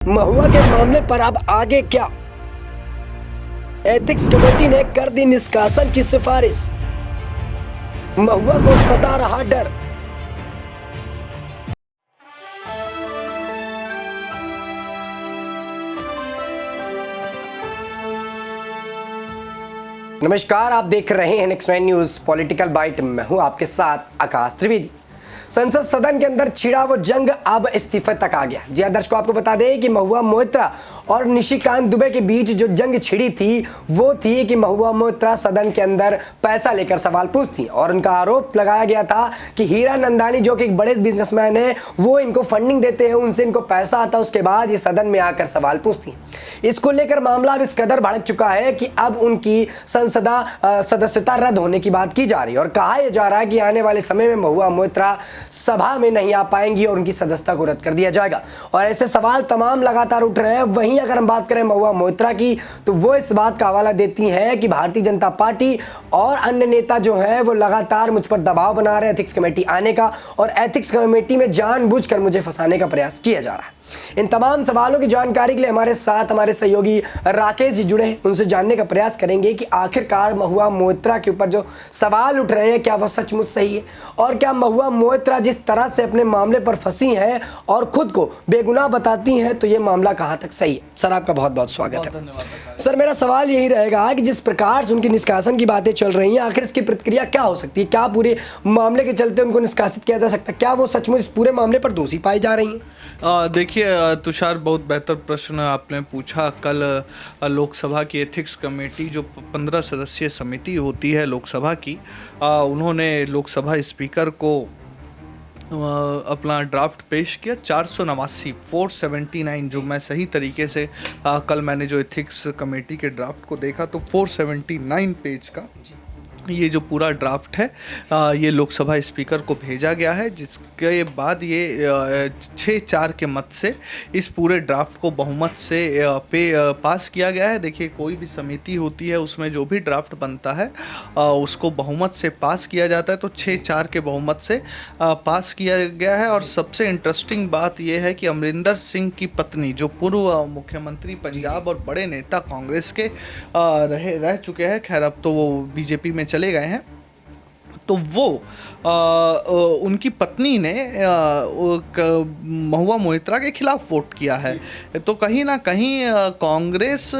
महुआ के मामले पर अब आगे क्या? एथिक्स कमेटी ने कर दी निष्कासन की सिफारिश। महुआ को सता रहा डर। नमस्कार, आप देख रहे हैं नेक्स्ट 9 न्यूज़ पॉलिटिकल बाइट। मैं हूं आपके साथ आकाश त्रिवेदी। संसद सदन के अंदर छिड़ा वो जंग अब इस्तीफे तक आ गया। जी दर्शकों, आपको बता दें कि महुआ मोइत्रा और निशिकांत दुबे के बीच जो जंग छिड़ी थी वो थी कि महुआ मोइत्रा सदन के अंदर पैसा लेकर सवाल पूछती और उनका आरोप लगाया गया था कि हीरा नंदानी जो कि एक बड़े बिजनेसमैन है वो इनको फंडिंग देते हैं, उनसे इनको पैसा आता है, उसके बाद ये सदन में आकर सवाल पूछती हैं। इसको लेकर मामला अब इस कदर भड़क चुका है कि अब उनकी सदस्यता रद्द होने की बात की जा रही है और कहा जा रहा है कि आने वाले समय में महुआ मोइत्रा सभा में नहीं आ पाएंगी और उनकी सदस्यता को रद्द कर दिया जाएगा। और ऐसे सवाल तमाम लगातार उठ रहे हैं। वहीं अगर हम बात करें महुआ मोइत्रा की, तो वो इस बात का हवाला देती हैं कि भारतीय जनता पार्टी और अन्य नेता जो हैं वो लगातार मुझ पर दबाव बना रहे हैं एथिक्स कमेटी आने का, और एथिक्स कमेटी में जानबूझकर मुझे फंसाने का प्रयास किया जा रहा है। इन तमाम सवालों की जानकारी के लिए हमारे साथ हमारे सहयोगी राकेश जी जुड़े हैं। उनसे जानने का प्रयास करेंगे कि आखिरकार महुआ मोइत्रा के ऊपर जो सवाल उठ रहे हैं क्या वह सचमुच सही है, और क्या महुआ मोइत्रा जिस तरह से अपने मामले पर फंसी हैं और खुद को बेगुनाह बताती हैं, तो ये मामला कहां तक सही है। सर, आपका बहुत बहुत स्वागत है। सर, मेरा सवाल यही रहेगा कि जिस प्रकार से उनकी निष्कासन की बातें चल रही हैं, आखिर इसकी प्रतिक्रिया क्या हो सकती है? क्या पूरे मामले के चलते उनको निष्कासित किया जा सकता है? क्या वो सचमुच इस पूरे मामले पर दोषी पाई जा रही हैं? देखिए तुषार, बहुत बेहतर प्रश्न आपने पूछा। कल लोकसभा की एथिक्स कमेटी जो 15 सदस्यीय समिति होती है लोकसभा की, उन्होंने लोकसभा स्पीकर को अपना ड्राफ्ट पेश किया। 479 जो मैं सही तरीके से कल मैंने जो एथिक्स कमेटी के ड्राफ्ट को देखा तो 479 पेज का ये जो पूरा ड्राफ्ट है ये लोकसभा स्पीकर को भेजा गया है, जिसके बाद ये 6-4 के मत से इस पूरे ड्राफ्ट को बहुमत से पास किया गया है। देखिए, कोई भी समिति होती है उसमें जो भी ड्राफ्ट बनता है उसको बहुमत से पास किया जाता है, तो 6-4 के बहुमत से पास किया गया है। और सबसे इंटरेस्टिंग बात यह है कि अमरिंदर सिंह की पत्नी, जो पूर्व मुख्यमंत्री पंजाब और बड़े नेता कांग्रेस के रह चुके हैं, खैर अब तो वो बीजेपी में चले गए हैं, तो वो उनकी पत्नी ने महुआ मोइत्रा के खिलाफ वोट किया है। तो कहीं ना कहीं कांग्रेस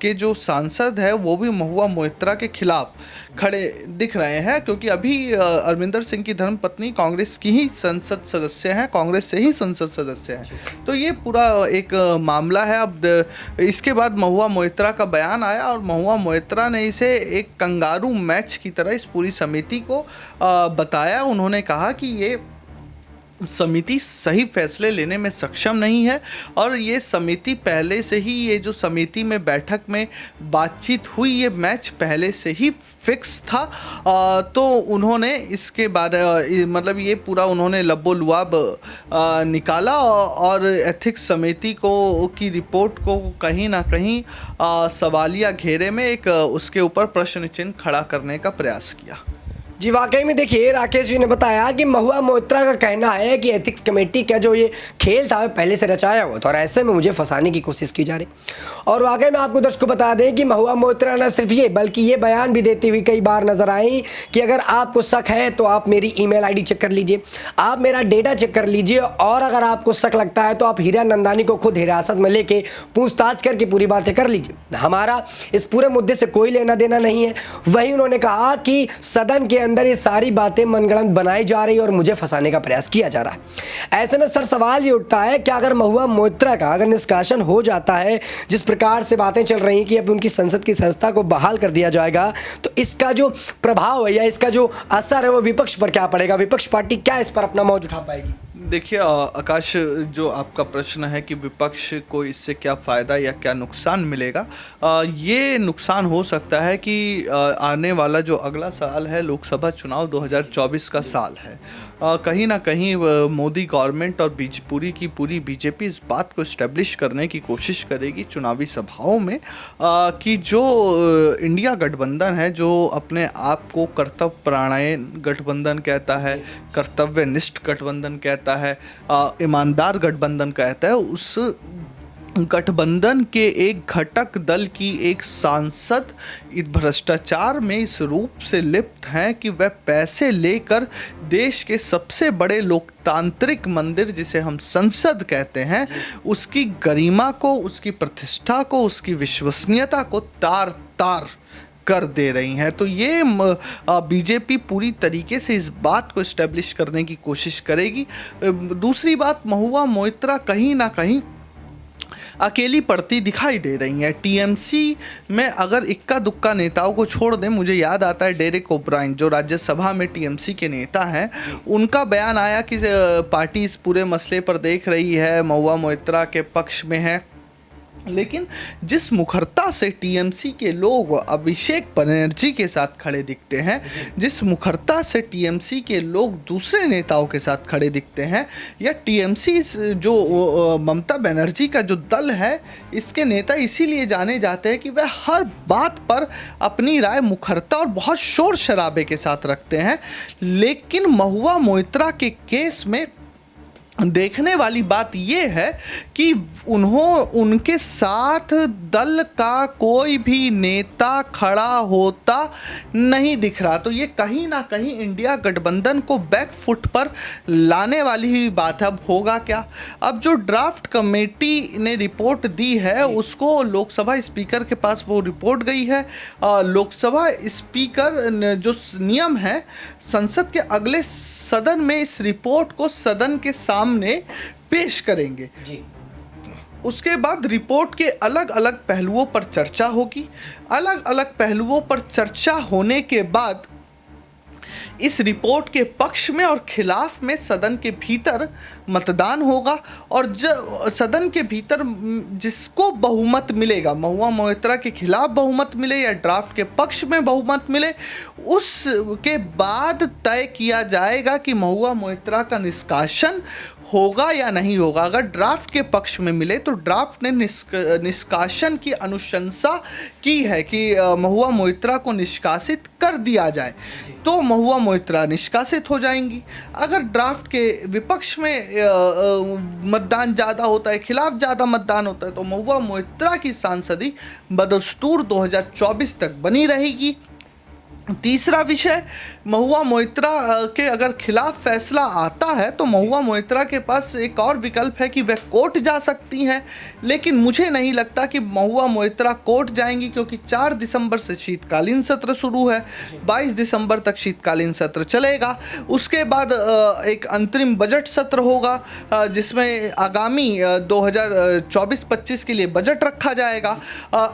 के जो सांसद है वो भी महुआ मोइत्रा के खिलाफ खड़े दिख रहे हैं, क्योंकि अभी अमरिंदर सिंह की धर्मपत्नी कांग्रेस की ही संसद सदस्य हैं, कांग्रेस से ही संसद सदस्य हैं। तो ये पूरा एक मामला है। अब इसके बाद महुआ मोइत्रा का बयान आया और महुआ मोइत्रा ने इसे एक कंगारू मैच की तरह इस पूरी समिति को बताया। उन्होंने कहा कि ये समिति सही फैसले लेने में सक्षम नहीं है और ये समिति पहले से ही, ये जो समिति में बैठक में बातचीत हुई, ये मैच पहले से ही फिक्स था। तो उन्होंने इसके बारे मतलब ये पूरा उन्होंने लब्बो लुआब निकाला और एथिक्स समिति को की रिपोर्ट को कहीं ना कहीं सवालिया घेरे में एक उसके ऊपर प्रश्न चिन्ह खड़ा करने का प्रयास किया। जी, वाकई में देखिए, राकेश जी ने बताया कि महुआ मोइत्रा का कहना है कि एथिक्स कमेटी का जो ये खेल था पहले से रचाया हुआ था और ऐसे में मुझे फंसाने की कोशिश की जा रही। और वाकई में आपको दर्शकों बता दें कि महुआ मोइत्रा न सिर्फ ये बल्कि ये बयान भी देती हुई कई बार नजर आई कि अगर आपको शक है तो आप मेरी ईमेल आईडी चेक कर लीजिए, आप मेरा डेटा चेक कर लीजिए, और अगर आपको शक लगता है तो आप हीरा नंदानी को खुद हिरासत में लेके पूछताछ करके पूरी बातें कर लीजिए। हमारा इस पूरे मुद्दे से कोई लेना देना नहीं है। वहीं उन्होंने कहा कि सदन के अंदर ये सारी बातें मनगढ़ंत बनाई जा रही और मुझे फंसाने का प्रयास किया जा रहा है। ऐसे में सर सवाल ये उठता है कि अगर महुआ मोइत्रा का अगर निष्कासन हो जाता है, जिस प्रकार से बातें चल रही हैं कि अब उनकी संसद की सदस्यता को बहाल कर दिया जाएगा, तो इसका जो प्रभाव है या इसका जो असर है वो विपक्ष पर क्या पड़ेगा? विपक्ष पार्टी क्या इस पर अपना मौज उठा पाएगी? देखिए आकाश, जो आपका प्रश्न है कि विपक्ष को इससे क्या फ़ायदा या क्या नुकसान मिलेगा, ये नुकसान हो सकता है कि आने वाला जो अगला साल है लोकसभा चुनाव 2024 का साल है, कहीं ना कहीं मोदी गवर्नमेंट और पूरी की पूरी बीजेपी इस बात को इस्टेब्लिश करने की कोशिश करेगी चुनावी सभाओं में कि जो इंडिया गठबंधन है, जो अपने आप को कर्तव्यपरायण गठबंधन कहता है, कर्तव्यनिष्ठ गठबंधन कहता है, ईमानदार गठबंधन कहता है, उस गठबंधन के एक घटक दल की एक सांसद इस भ्रष्टाचार में इस रूप से लिप्त हैं कि वह पैसे लेकर देश के सबसे बड़े लोकतांत्रिक मंदिर, जिसे हम संसद कहते हैं, उसकी गरिमा को, उसकी प्रतिष्ठा को, उसकी विश्वसनीयता को तार तार कर दे रही हैं। तो ये बीजेपी पूरी तरीके से इस बात को इस्टेब्लिश करने की कोशिश करेगी। दूसरी बात, महुआ मोइत्रा कहीं ना कहीं अकेली पड़ती दिखाई दे रही हैं। टीएमसी में अगर इक्का दुक्का नेताओं को छोड़ दें, मुझे याद आता है डेरेक ओब्रायन जो राज्यसभा में टीएमसी के नेता हैं, उनका बयान आया कि पार्टी इस पूरे मसले पर देख रही है, महुआ मोइत्रा के पक्ष में है। लेकिन जिस मुखरता से टीएमसी के लोग अभिषेक बनर्जी के साथ खड़े दिखते हैं, जिस मुखरता से टीएमसी के लोग दूसरे नेताओं के साथ खड़े दिखते हैं, या टीएमसी जो ममता बनर्जी का जो दल है, इसके नेता इसीलिए जाने जाते हैं कि वह हर बात पर अपनी राय मुखरता और बहुत शोर शराबे के साथ रखते हैं। लेकिन महुआ मोइत्रा के केस में देखने वाली बात यह है कि उनके साथ दल का कोई भी नेता खड़ा होता नहीं दिख रहा। तो ये कहीं ना कहीं इंडिया गठबंधन को बैक फुट पर लाने वाली ही बात है। अब होगा क्या? अब जो ड्राफ्ट कमेटी ने रिपोर्ट दी है, उसको लोकसभा स्पीकर के पास वो रिपोर्ट गई है। लोकसभा स्पीकर जो नियम है, संसद के अगले सदन में इस रिपोर्ट को सदन के सामने पेश करेंगे जी। उसके बाद रिपोर्ट के अलग अलग पहलुओं पर चर्चा होगी। अलग अलग पहलुओं पर चर्चा होने के बाद इस रिपोर्ट के पक्ष में और खिलाफ में सदन के भीतर मतदान होगा, और जब सदन के भीतर जिसको बहुमत मिलेगा, महुआ मोइत्रा के खिलाफ बहुमत मिले या ड्राफ्ट के पक्ष में बहुमत मिले, उसके बाद तय किया जाएगा कि महुआ मोइत्रा का निष्कासन होगा या नहीं होगा। अगर ड्राफ्ट के पक्ष में मिले तो ड्राफ्ट ने निष्कासन की अनुशंसा की है कि महुआ मोइत्रा को निष्कासित कर दिया जाए, तो महुआ मोइत्रा निष्कासित हो जाएंगी। अगर ड्राफ्ट के विपक्ष में मतदान ज़्यादा होता है, खिलाफ ज़्यादा मतदान होता है, तो महुआ मोइत्रा की सांसदी बदस्तूर 2024 तक बनी रहेगी। तीसरा विषय, महुआ मोइत्रा के अगर खिलाफ फैसला आता है तो महुआ मोइत्रा के पास एक और विकल्प है कि वह कोर्ट जा सकती हैं। लेकिन मुझे नहीं लगता कि महुआ मोइत्रा कोर्ट जाएंगी, क्योंकि 4 दिसंबर से शीतकालीन सत्र शुरू है, 22 दिसंबर तक शीतकालीन सत्र चलेगा। उसके बाद एक अंतरिम बजट सत्र होगा जिसमें आगामी 2024-25 के लिए बजट रखा जाएगा।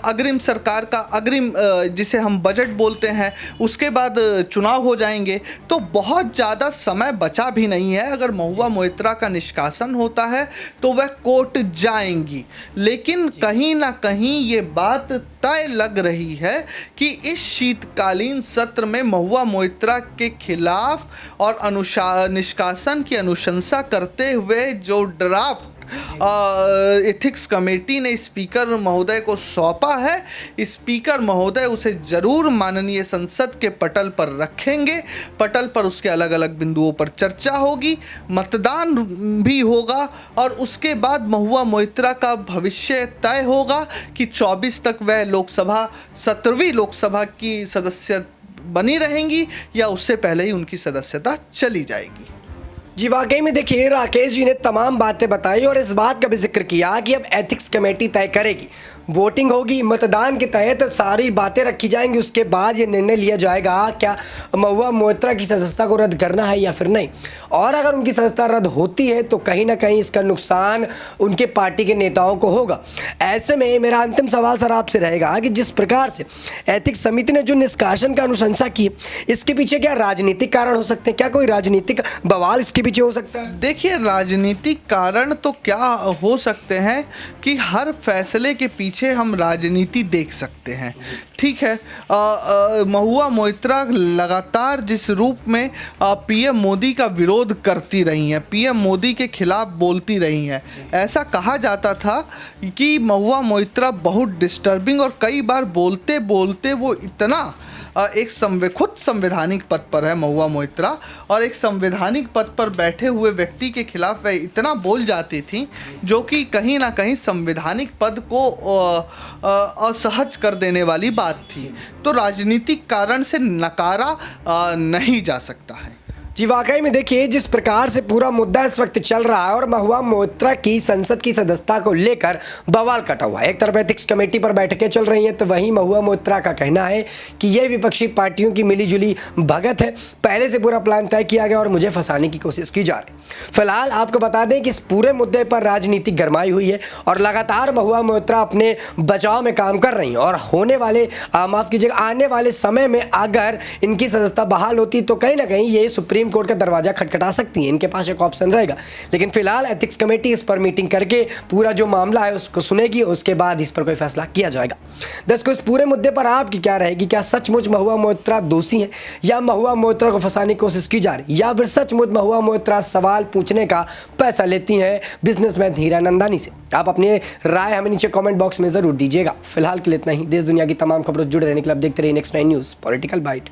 अग्रिम सरकार का अग्रिम जिसे हम बजट बोलते हैं, उसके बाद चुनाव हो जाएंगे। तो बहुत ज़्यादा समय बचा भी नहीं है। अगर महुआ मोइत्रा का निष्कासन होता है तो वह कोर्ट जाएंगी। लेकिन कहीं ना कहीं ये बात तय लग रही है कि इस शीतकालीन सत्र में महुआ मोइत्रा के खिलाफ और निष्कासन की अनुशंसा करते हुए जो ड्राफ्ट एथिक्स कमेटी ने स्पीकर महोदय को सौंपा है, स्पीकर महोदय उसे जरूर माननीय संसद के पटल पर रखेंगे। पटल पर उसके अलग अलग बिंदुओं पर चर्चा होगी, मतदान भी होगा, और उसके बाद महुआ मोइत्रा का भविष्य तय होगा कि 24 तक वह लोकसभा 17वीं लोकसभा की सदस्य बनी रहेंगी या उससे पहले ही उनकी सदस्यता चली जाएगी। जी वाकई में देखिए, राकेश जी ने तमाम बातें बताई और इस बात का भी जिक्र किया कि अब एथिक्स कमेटी तय करेगी, वोटिंग होगी, मतदान के तहत सारी बातें रखी जाएंगी। उसके बाद ये निर्णय लिया जाएगा क्या महुआ मोइत्रा की सदस्यता को रद्द करना है या फिर नहीं। और अगर उनकी सदस्यता रद्द होती है तो कहीं ना कहीं इसका नुकसान उनके पार्टी के नेताओं को होगा। ऐसे में मेरा अंतिम सवाल सर आपसे रहेगा कि जिस प्रकार से एथिक्स समिति ने जो निष्कासन का अनुशंसा की, इसके पीछे क्या राजनीतिक कारण हो सकते हैं? क्या कोई राजनीतिक बवाल इसके इसके पीछे हो सकता है? देखिए, राजनीतिक कारण तो क्या हो सकते हैं कि हर फैसले के पीछे हम राजनीति देख सकते हैं। ठीक है, महुआ मोइत्रा लगातार जिस रूप में पीएम मोदी का विरोध करती रही हैं, पीएम मोदी के खिलाफ बोलती रही हैं, ऐसा कहा जाता था कि महुआ मोइत्रा बहुत डिस्टर्बिंग, और कई बार बोलते बोलते वो इतना खुद संवैधानिक पद पर है महुआ मोइत्रा, और एक संवैधानिक पद पर बैठे हुए व्यक्ति के खिलाफ वह इतना बोल जाती थी जो कि कहीं ना कहीं संवैधानिक पद को असहज कर देने वाली बात थी। तो राजनीतिक कारण से नकारा नहीं जा सकता है। जी वाकई में देखिए, जिस प्रकार से पूरा मुद्दा इस वक्त चल रहा है और महुआ मोइत्रा की संसद की सदस्यता को लेकर बवाल कटा हुआ है। एक तरफ एथिक्स कमेटी पर बैठकें चल रही हैं, तो वहीं महुआ मोइत्रा का कहना है कि ये विपक्षी पार्टियों की मिलीजुली भगत है, पहले से पूरा प्लान तय किया गया और मुझे फंसाने की कोशिश की जा रही। फिलहाल आपको बता दें कि इस पूरे मुद्दे पर राजनीति गरमाई हुई है और लगातार महुआ मोइत्रा अपने बचाव में काम कर रही हैं, और होने वाले माफ कीजिएगा आने वाले समय में अगर इनकी सदस्यता बहाल होती तो कहीं ना कहीं ये सुप्रीम कोर्ट का दरवाजा खटखटा सकती है। इनके पास एक ऑप्शन रहेगा, लेकिन फिलहाल एथिक्स कमेटी इस पर मीटिंग करके पूरा जो मामला है उसको सुनेगी, उसके बाद इस पर कोई फैसला किया जाएगा। दर्शकों, इस पूरे मुद्दे पर आपकी क्या रहेगी? क्या सचमुच महुआ मोइत्रा दोषी है, या महुआ मोइत्रा को फंसाने की कोशिश की जा रही, या फिर सचमुच महुआ मोइत्रा सवाल पूछने का पैसा लेती हैं बिजनेसमैन हीरानंदानी से? आप अपनी राय हमें नीचे कमेंट बॉक्स में जरूर दीजिएगा। फिलहाल के लिए इतना ही। देश दुनिया की तमाम खबरों से जुड़े रहने के लिए आप देखते रहिए नेक्स्ट 9 न्यूज़ पॉलिटिकल बाइट।